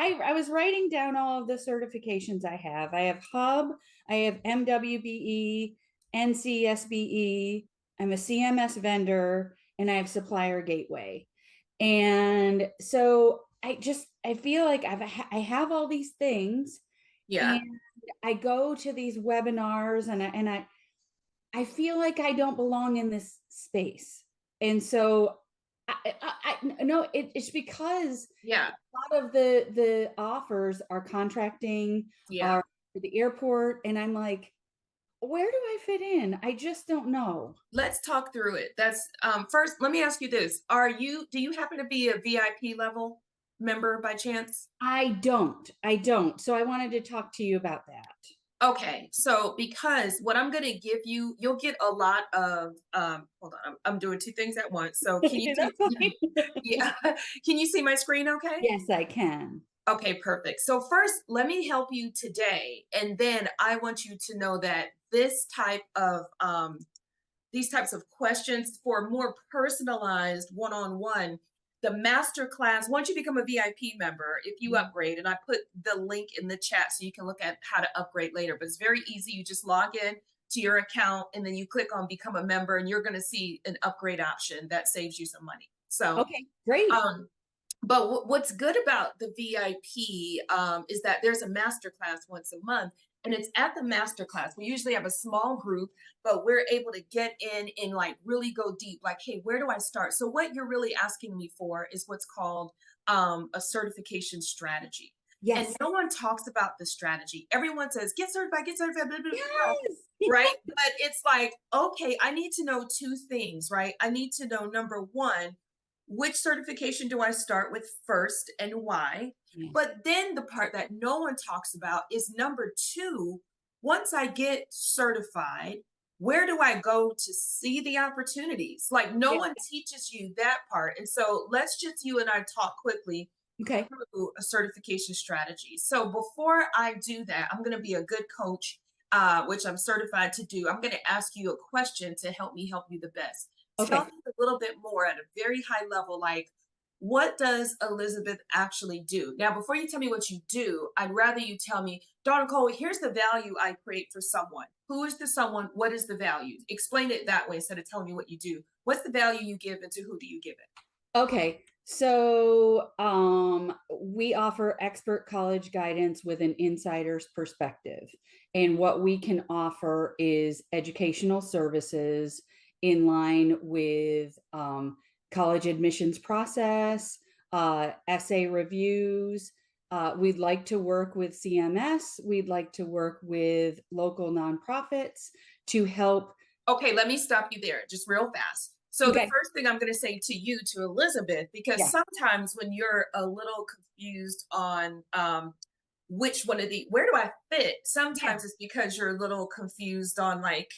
I was writing down all of the certifications I have. I have Hub, I have MWBE, NCSBE, I'm a CMS vendor, and I have Supplier Gateway. And so I feel like I have all these things, Yeah. and I go to these webinars, and I feel like I don't belong in this space. And so no, it's because Yeah. a lot of the offers are contracting, Yeah. are the airport, and I'm like, where do I fit in? I just don't know. Let's talk through it. That's first, let me ask you this. Do you happen to be a VIP level member by chance? I don't. So I wanted to talk to you about that. Okay, so because what I'm going to give you, you'll get a lot of, hold on, I'm doing two things at once. So can you see, That's fine. yeah, can you see my screen okay? Yes, I can. Okay, perfect. So first, let me help you today. And then I want you to know that these types of questions for more personalized one-on-one, the master class, once you become a VIP member, if you upgrade, and I put the link in the chat so you can look at how to upgrade later, but it's very easy. You just log in to your account and then you click on become a member and you're going to see an upgrade option that saves you some money. So, Okay, great. but what's good about the VIP is that there's a master class once a month, and it's at the master class. We usually have a small group, but we're able to get in and like really go deep. Like, hey, where do I start? So what you're really asking me for is what's called a certification strategy. And Yes. no one talks about the strategy. Everyone says, get certified, blah, blah, blah, Yes. right? But it's like, okay, I need to know two things, right? I need to know, number one, which certification do I start with first and why? Yeah. But then the part that no one talks about is number two, once I get certified, where do I go to see the opportunities? Like no Yeah. one teaches you that part. And so let's just you and I talk quickly Okay. through a certification strategy. So before I do that, I'm going to be a good coach, which I'm certified to do. I'm going to ask you a question to help me help you the best. Tell Okay. me a little bit more at a very high level, like what does Elizabeth actually do? Now, before you tell me what you do, I'd rather you tell me, Donna Cole, here's the value I create for someone. Who is the someone? What is the value? Explain it that way instead of telling me what you do. What's the value you give and to who do you give it? Okay. So we offer expert college guidance with an insider's perspective. And what we can offer is educational services in line with college admissions process, essay reviews. We'd like to work with CMS. We'd like to work with local nonprofits to help. Okay, let me stop you there just real fast. So the Okay. first thing I'm going to say to you, to Elizabeth, because Yeah. sometimes when you're a little confused on which one of the, where do I fit? Yeah. Sometimes it's because you're a little confused on like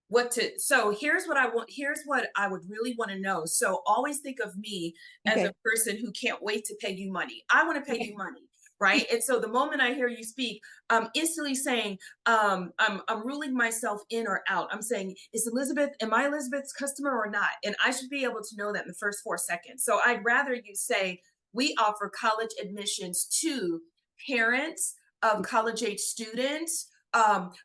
what to, so here's what I want, here's what I would really want to know. So always think of me as Okay. a person who can't wait to pay you money. I want to pay Okay. you money. Right. And so the moment I hear you speak, I'm instantly saying, I'm ruling myself in or out. I'm saying, am I Elizabeth's customer or not? And I should be able to know that in the first 4 seconds. So I'd rather you say, we offer college admissions to parents of college age students,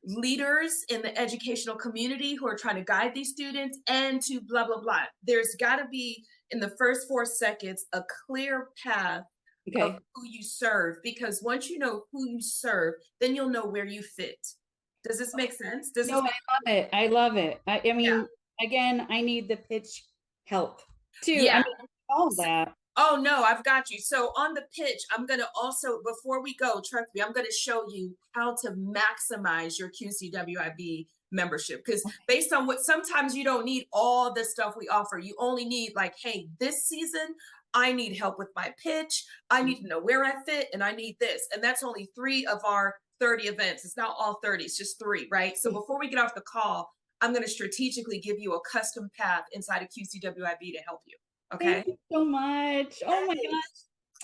leaders in the educational community who are trying to guide these students, and to blah, blah, blah. There's got to be in the first 4 seconds a clear path of Okay. who you serve, because once you know who you serve, then you'll know where you fit. Does this make sense? Does No, this I make love it. I love it. I Yeah. mean, again, I need the pitch help too. I Yeah. mean, all that. Oh no, I've got you. So on the pitch, I'm going to also, before we go, trust me, I'm going to show you how to maximize your QCWIB membership. Because based on what, sometimes you don't need all the stuff we offer. You only need like, hey, this season, I need help with my pitch. I need to know where I fit, and I need this. And that's only 3 of our 30 events. It's not all 30, it's just 3, right? So before we get off the call, I'm going to strategically give you a custom path inside of QCWIB to help you. Okay. Thank you so much. Oh my gosh.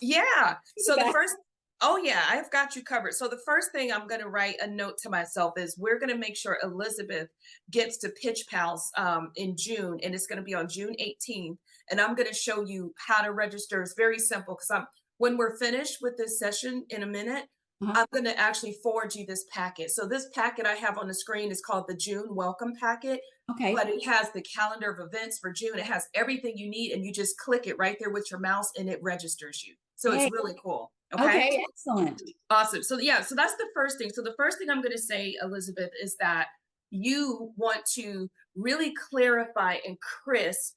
Yeah. So the Back. first, oh yeah, I've got you covered. So the first thing I'm going to write a note to myself is we're going to make sure Elizabeth gets to Pitch Pals in June, and it's going to be on June 18th. And I'm going to show you how to register. It's very simple because when we're finished with this session in a minute, Uh-huh. I'm going to actually forward you this packet. So this packet I have on the screen is called the June Welcome Packet, but Okay. it has the calendar of events for June. It has everything you need, and you just click it right there with your mouse, and it registers you. So it's Hey. really cool. Okay. Okay. Excellent. Awesome. So yeah, so that's the first thing. So the first thing I'm going to say, Elizabeth, is that you want to really clarify and crisp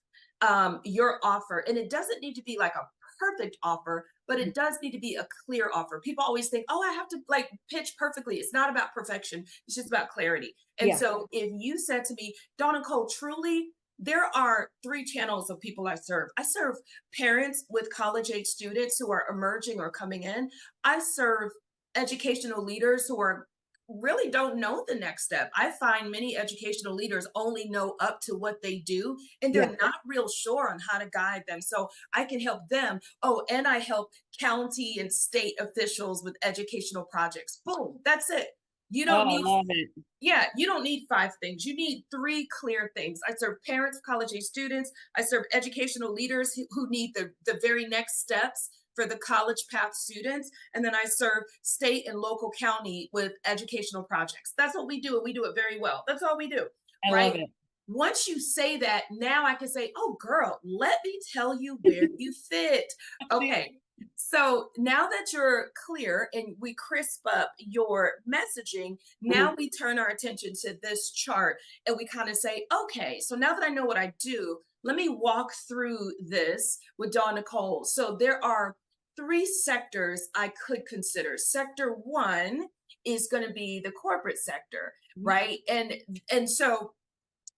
your offer, and it doesn't need to be like a perfect offer, but it does need to be a clear offer. People always think, oh, I have to like pitch perfectly. It's not about perfection. It's just about clarity. And Yeah. so if you said to me, Dawn and Cole, truly, there are three channels of people I serve. I serve parents with college age students who are emerging or coming in. I serve educational leaders who are really don't know the next step. I find many educational leaders only know up to what they do, and Yeah. they're not real sure on how to guide them. So I can help them. Oh, and I help county and state officials with educational projects. Boom, that's it. You Oh, don't I need, love it. yeah, you don't need five things. You need three clear things. I serve parents of college age students. I serve educational leaders who need the very next steps for the college path students. And then I serve state and local county with educational projects. That's what we do. And we do it very well. That's all we do, I love right? it. Once you say that, now I can say, oh, girl, let me tell you where you fit. Okay. So now that you're clear and we crisp up your messaging, Uh-huh. now we turn our attention to this chart and we kind of say, okay, so now that I know what I do, let me walk through this with Dawn Nicole. So there are three sectors I could consider. Sector one is going to be the corporate sector, Mhm. right? And so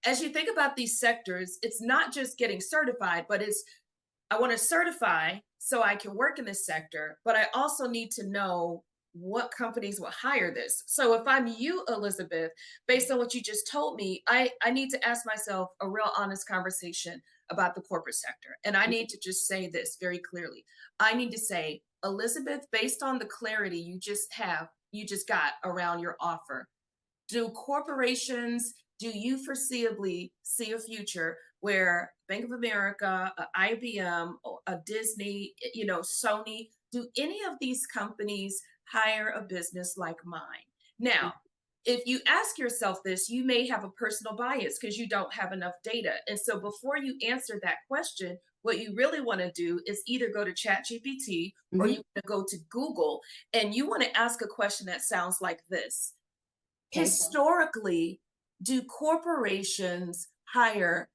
as you think about these sectors, it's not just getting certified, but it's I want to certify so I can work in this sector, but I also need to know what companies will hire this. So if I'm you, Elizabeth, based on what you just told me, I need to ask myself a real honest conversation about the corporate sector. And I need to just say this very clearly. I need to say, Elizabeth, based on the clarity you just got around your offer, do corporations, do you foreseeably see a future where Bank of America, a IBM, a Disney, Sony, do any of these companies hire a business like mine? Now, if you ask yourself this, you may have a personal bias because you don't have enough data. And so before you answer that question, what you really want to do is either go to ChatGPT or you Mhm. want to go to Google and you want to ask a question that sounds like this. Okay. Historically, do corporations hire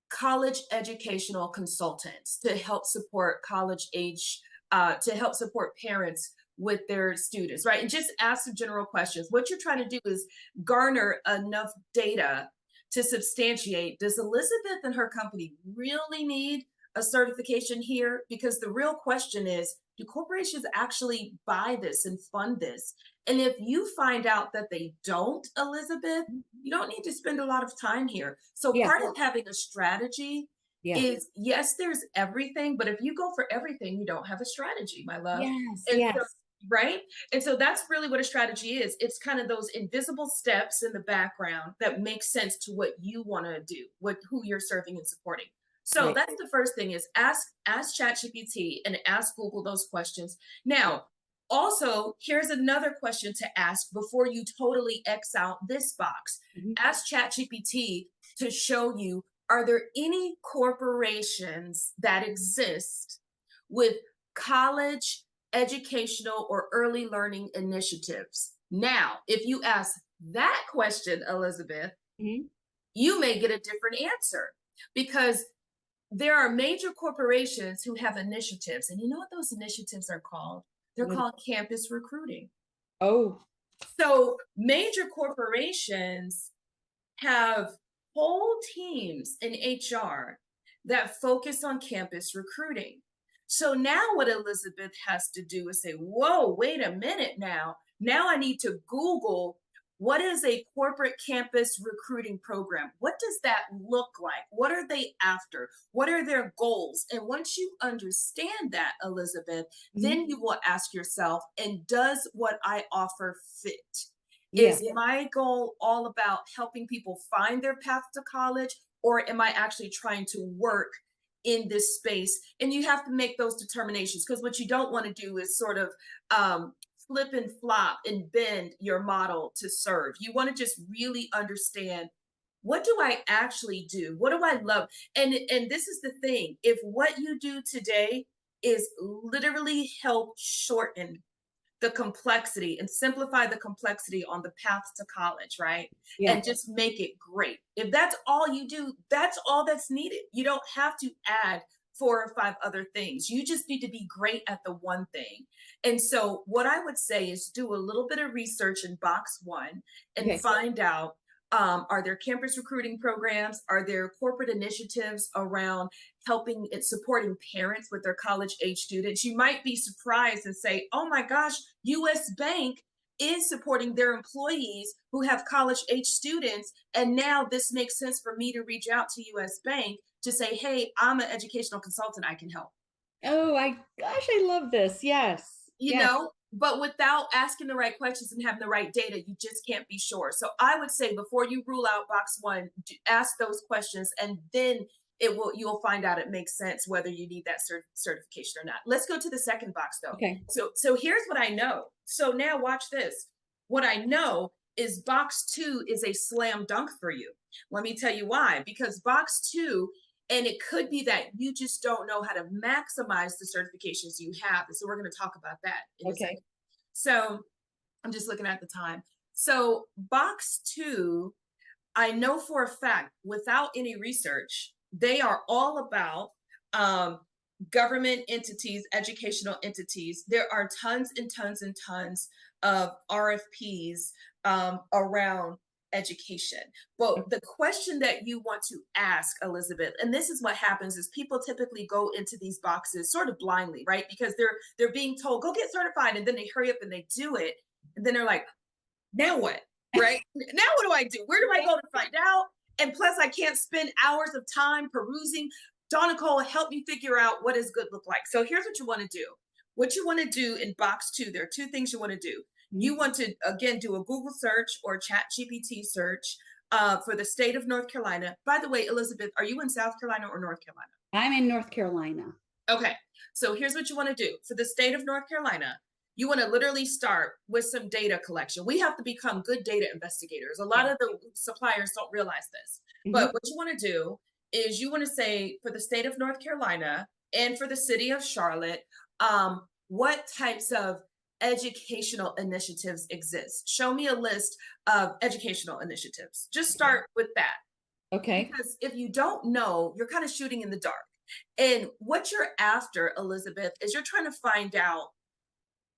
college educational consultants to help support college age, to help support parents with their students, right? And just ask some general questions. What you're trying to do is garner enough data to substantiate, does Elizabeth and her company really need a certification here? Because the real question is, do corporations actually buy this and fund this? And if you find out that they don't, Elizabeth, you don't need to spend a lot of time here. So Yeah. part of having a strategy Yeah. is, yes, there's everything, but if you go for everything, you don't have a strategy, my love. Yes. And so, Yes. right? And so that's really what a strategy is. It's kind of those invisible steps in the background that make sense to what you want to do, who you're serving and supporting. So Right. that's the first thing is ask ChatGPT and ask Google those questions. Now, also, here's another question to ask before you totally X out this box. Mhm. Ask ChatGPT to show you, are there any corporations that exist with college, educational, or early learning initiatives? Now, if you ask that question, Elizabeth, Mhm. you may get a different answer because there are major corporations who have initiatives. And you know what those initiatives are called? They're What- called campus recruiting. Oh. So major corporations have whole teams in HR that focus on campus recruiting. So now what Elizabeth has to do is say, whoa, wait a minute now. Now I need to Google what is a corporate campus recruiting program? What does that look like? What are they after? What are their goals? And once you understand that, Elizabeth, Mhm. then you will ask yourself, and does what I offer fit? Yeah. Is my goal all about helping people find their path to college, or am I actually trying to work in this space, and you have to make those determinations, because what you don't want to do is sort of flip and flop and bend your model to serve. You want to just really understand, what do I actually do? What do I love? And this is the thing. If what you do today is literally help shorten the complexity and simplify the complexity on the path to college, right? Yeah. And just make it great. If that's all you do, that's all that's needed. You don't have to add 4 or 5 other things. You just need to be great at the one thing. And so what I would say is do a little bit of research in box one and Okay. find out, are there campus recruiting programs? Are there corporate initiatives around helping and supporting parents with their college age students? You might be surprised and say, oh my gosh, US Bank is supporting their employees who have college age students. And now this makes sense for me to reach out to US Bank to say, hey, I'm an educational consultant, I can help. Oh, gosh, I love this. Yes. You Yes. know, but without asking the right questions and having the right data, you just can't be sure. So I would say, before you rule out box one, ask those questions, and then you'll find out it makes sense whether you need that certification or not. Let's go to the second box though. Okay. So here's what I know. So now watch this. What I know is box two is a slam dunk for you. Let me tell you why. Because box two, and it could be that you just don't know how to maximize the certifications you have. And so we're going to talk about that in a Okay. second. So I'm just looking at the time. So box two, I know for a fact, without any research, they are all about government entities, educational entities. There are tons and tons and tons of RFPs around education. But the question that you want to ask, Elizabeth, and this is what happens, is people typically go into these boxes sort of blindly, right? Because they're being told, go get certified, and then they hurry up and they do it. And then they're like, now what? Right? Now what do I do? Where do I go to find out? And plus, I can't spend hours of time perusing. Dawn Nicole, help me figure out what does good look like. So here's what you want to do. What you want to do in box two, there are 2 things you want to do. You want to, again, do a Google search or Chat GPT search for the state of North Carolina. By the way, Elizabeth, are you in South Carolina or North Carolina? I'm in North Carolina. Okay, so here's what you want to do. For the state of North Carolina, you want to literally start with some data collection. We have to become good data investigators. A lot of the suppliers don't realize this. But what you want to do is you want to say, for the state of North Carolina and for the city of Charlotte, what types of educational initiatives exist? Show me a list of educational initiatives. Just start with that. Okay. Because if you don't know, you're kind of shooting in the dark. And what you're after, Elizabeth, is you're trying to find out,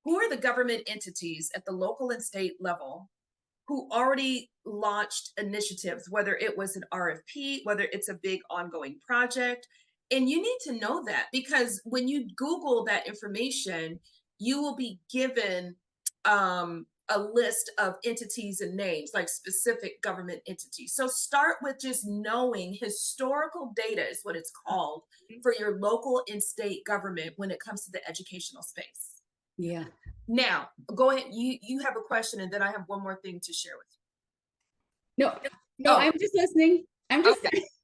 who are the government entities at the local and state level who already launched initiatives, whether it was an RFP, whether it's a big ongoing project. And you need to know that, because when you Google that information, you will be given a list of entities and names, like specific government entities. So start with just knowing historical data, is what it's called, for your local and state government when it comes to the educational space. Yeah. Now, go ahead. You have a question, and then I have one more thing to share with you. No, I'm just listening. I'm just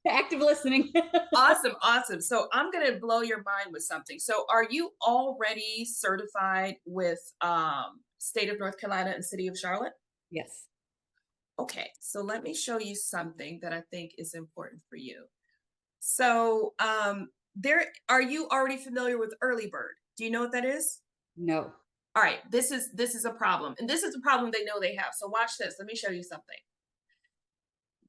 active listening. Awesome. So I'm going to blow your mind with something. So are you already certified with state of North Carolina and city of Charlotte? Yes. Okay, so let me show you something that I think is important for you. So are you already familiar with Early Bird? Do you know what that is? No. All right, this is a problem. And this is a problem they know they have. So watch this. Let me show you something.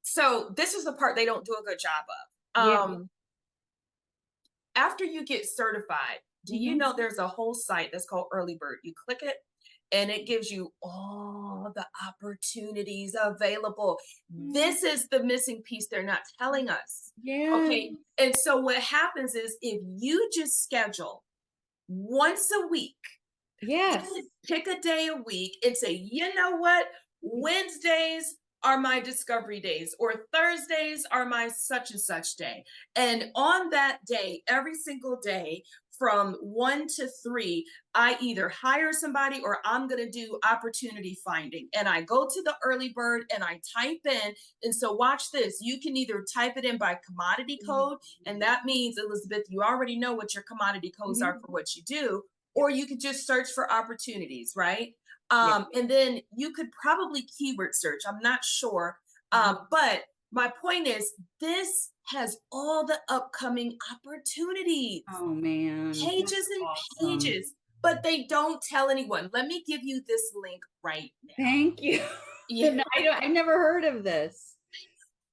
So this is the part they don't do a good job of. After you get certified, do you know there's a whole site that's called Early Bird? You click it, and it gives you all the opportunities available. This is the missing piece they're not telling us. Yeah. Okay. And so what happens is, if you just schedule once a week, yes, pick a day a week and say, you know what? Wednesdays are my discovery days, or Thursdays are my such and such day. And on that day, every single day, from 1 to 3, I either hire somebody or I'm going to do opportunity finding. And I go to the early bird and I type in. And so watch this. You can either type it in by commodity code. And that means, Elizabeth, you already know what your commodity codes are Mhm. for what you do, or you could just search for opportunities, right? Yeah. And then you could probably keyword search. I'm not sure. Mhm. But my point is, this has all the upcoming opportunities, Oh man, that's pages and awesome. pages, but they don't tell anyone. Let me give you this link right now. Thank you. Yeah, And I've never heard of this.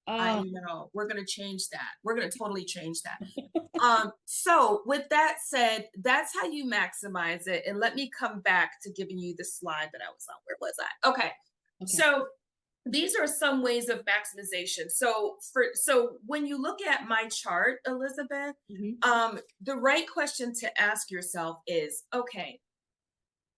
I Oh, know. We're going to change that. We're going to totally change that. So with that said, that's how you maximize it. And let me come back to giving you the slide that I was on. Where was I? Okay. okay. So these are some ways of maximization. So when you look at my chart, Elizabeth, Mhm. the right question to ask yourself is, okay,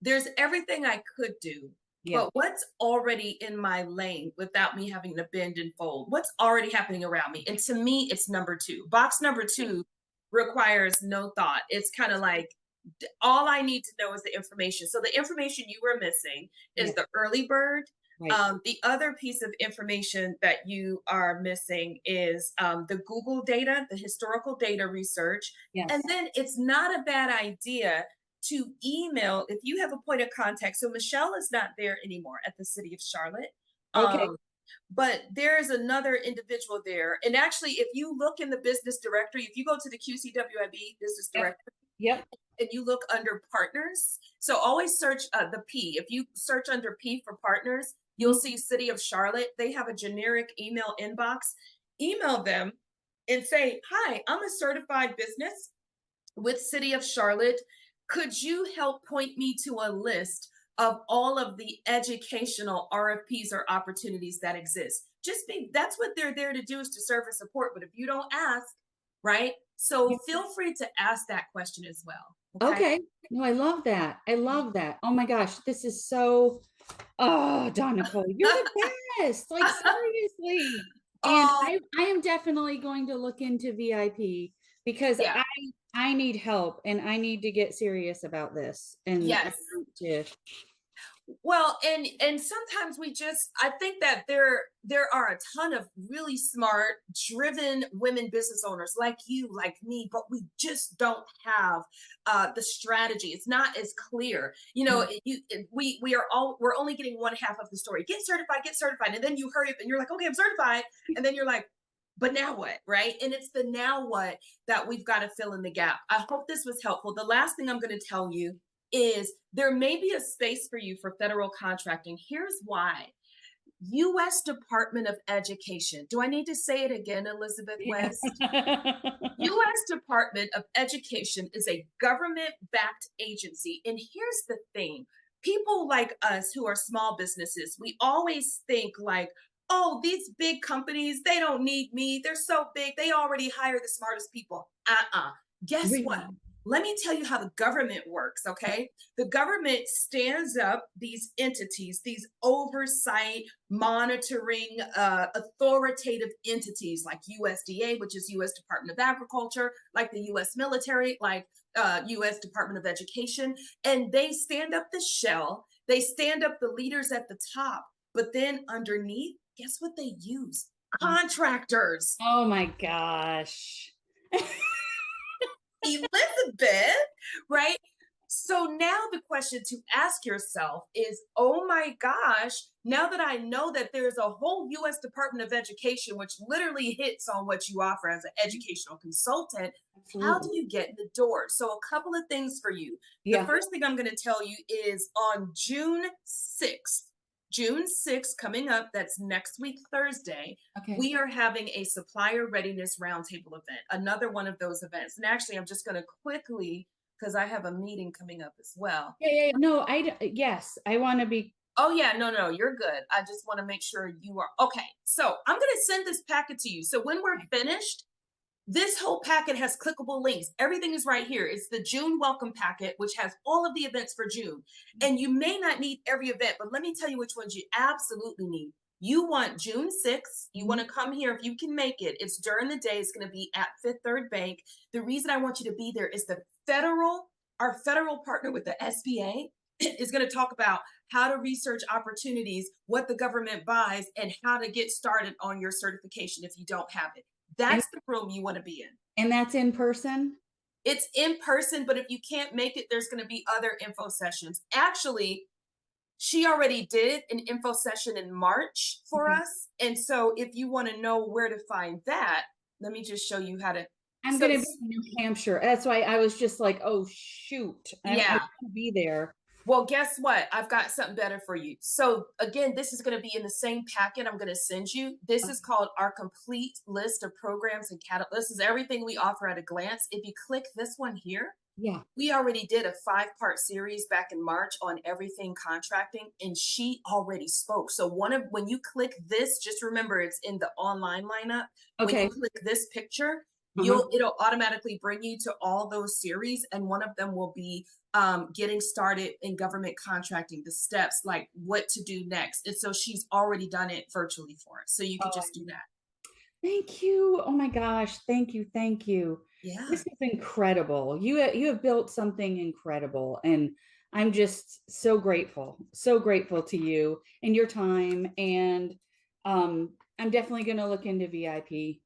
there's everything I could do, Yeah. but what's already in my lane without me having to bend and fold? What's already happening around me? And to me, it's number two. Box number Right. two requires no thought. It's kind of like all I need to know is the information. So the information you were missing is Yeah. the early bird. Right. The other piece of information that you are missing is the Google data, the historical data research. And Yes. then it's not a bad idea to email if you have a point of contact. So Michelle is not there anymore at the City of Charlotte. Okay. Um, but there's another individual there. And actually, if you look in the business directory, if you go to the QCWIB business Yep. directory Yep. and you look under partners, so always search the P. If you search under P for partners, you'll Mhm. see City of Charlotte. They have a generic email inbox. Email them and say, hi, I'm a certified business with City of Charlotte. Could you help point me to a list of all of the educational RFPs or opportunities that exist? Just be, that's what they're there to do, is to serve and support. But if you don't ask, right? So Yep. feel free to ask that question as well. Okay. Okay. No, I love that. I love that. Oh my gosh, this is so, oh, Don Nicole, you're the best. Like seriously. And Oh, I am definitely going to look into VIP because yeah. I need help and I need to get serious about this. And I Yes. want to, Well, and sometimes we just, I think that there are a ton of really smart, driven women business owners like you, like me, but we just don't have the strategy. It's not as clear. You know, mm, we're only getting one half of the story. Get certified, and then you hurry up and you're like, okay, I'm certified, and then you're like, but now what, right? And it's the now what that we've got to fill in the gap. I hope this was helpful. The last thing I'm going to tell you is there may be a space for you for federal contracting. Here's why. U.S. Department of Education. Do I need to say it again, Elizabeth yeah. West? U.S. Department of Education is a government-backed agency. And here's the thing. People like us who are small businesses, we always think like, oh, these big companies, they don't need me. They're so big. They already hire the smartest people. Guess what? Really? Let me tell you how the government works, okay? The government stands up these entities, these oversight, monitoring, authoritative entities like USDA, which is US Department of Agriculture, like the US military, like US Department of Education. And they stand up the shell, they stand up the leaders at the top, but then underneath, guess what they use? Contractors. Oh my gosh. Elizabeth, right? So now the question to ask yourself is, oh my gosh, now that I know that there's a whole US Department of Education, which literally hits on what you offer as an educational consultant, how do Absolutely. you get in the door? So a couple of things for you. The Yeah. first thing I'm going to tell you is on June 6th, coming up, that's next week, Thursday, Okay. we are having a supplier readiness roundtable event, another one of those events. And actually, I'm just going to quickly, because I have a meeting coming up as well. Yeah, yeah, yeah. No, yes, I want to be. Oh, yeah, no, you're good. I just want to make sure you are okay. So I'm going to send this packet to you. So when we're finished, this whole packet has clickable links. Everything is right here. It's the June welcome packet, which has all of the events for June. And you may not need every event, but let me tell you which ones you absolutely need. You want June 6th. You want to come here if you can make it. It's during the day. It's going to be at Fifth Third Bank. The reason I want you to be there is the our federal partner with the SBA is going to talk about how to research opportunities, what the government buys, and how to get started on your certification if you don't have it. And That's the room you want to be in. and that's in person? It's in person, but if you can't make it, there's going to be other info sessions. Actually, she already did an info session in March for Okay. us. And so if you want to know where to find that, let me just show you how to. I'm So, going to be in New Hampshire. That's why I was just like, oh, shoot. I yeah. want to be there. Well, guess what? I've got something better for you. So, again, this is going to be in the same packet I'm going to send you. This is called our complete list of programs and catalog. This is everything we offer at a glance. If you click this one here, Yeah. we already did a 5-part series back in March on everything contracting, and she already spoke. So when you click this, just remember it's in the online lineup. When Okay. you click this picture, Uh-huh. it'll automatically bring you to all those series, and one of them will be getting started in government contracting, the steps, like what to do next. And so she's already done it virtually for us, so you can Oh, just do that. thank you. Oh my gosh. Thank you. Thank you. Yeah. This is incredible. You have built something incredible, and I'm just so grateful to you and your time. And I'm definitely going to look into VIP.